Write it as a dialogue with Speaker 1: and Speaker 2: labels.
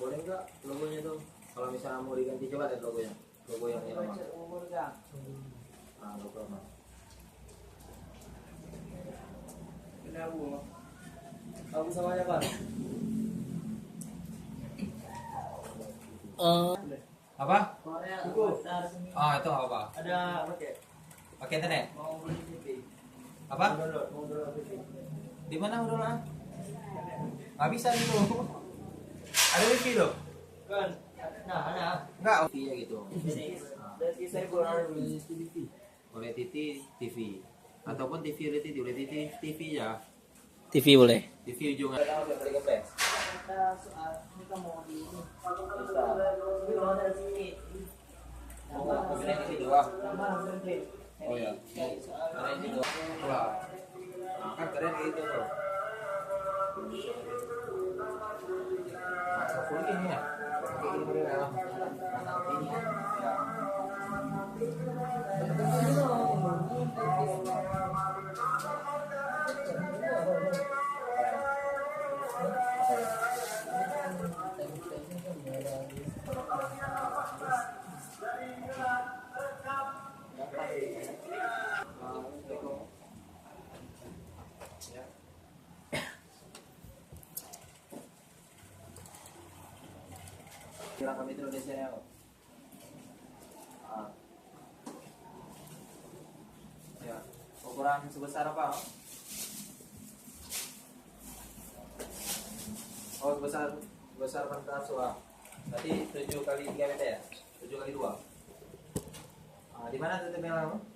Speaker 1: boleh nggak logonya tuh? Kalau misalnya mau diganti, coba lihat logonya. Logo yang ini lama. Nah, logo lama.
Speaker 2: Ini aku samanya Pak.
Speaker 1: Apa?
Speaker 2: Buku.
Speaker 1: Ah, itu apa?
Speaker 2: Ada pakai.
Speaker 1: Pakai internet?
Speaker 2: Mau beli TV.
Speaker 1: Apa?
Speaker 2: Mau download TV.
Speaker 1: Di mana udah lah? Nggak bisa gitu. Ada wifi loh?
Speaker 2: Kan. Nah, ada.
Speaker 1: Enggak, wifi-nya gitu.
Speaker 2: Ini dari saya boleh beli TV.
Speaker 1: Oleh TV ataupun TV oleh TV ya.
Speaker 3: TV boleh.
Speaker 1: TV ujung. Kita
Speaker 2: Kita mau di ini.
Speaker 1: mau kemudian isi doang. Oh ya.
Speaker 2: Soal
Speaker 1: Ada isi doang. Wah. Nah, kan keren gitu tuh. Masa full ini ya. Kayak gini udah dalam. Ini ya. Kira kami itu Indonesia ya. Ya, ukuran sebesar apa? Oh, sebesar pentas suah. Berarti 7 kali 3 meter ya? 7 kali 2. Di mana tuh Mel?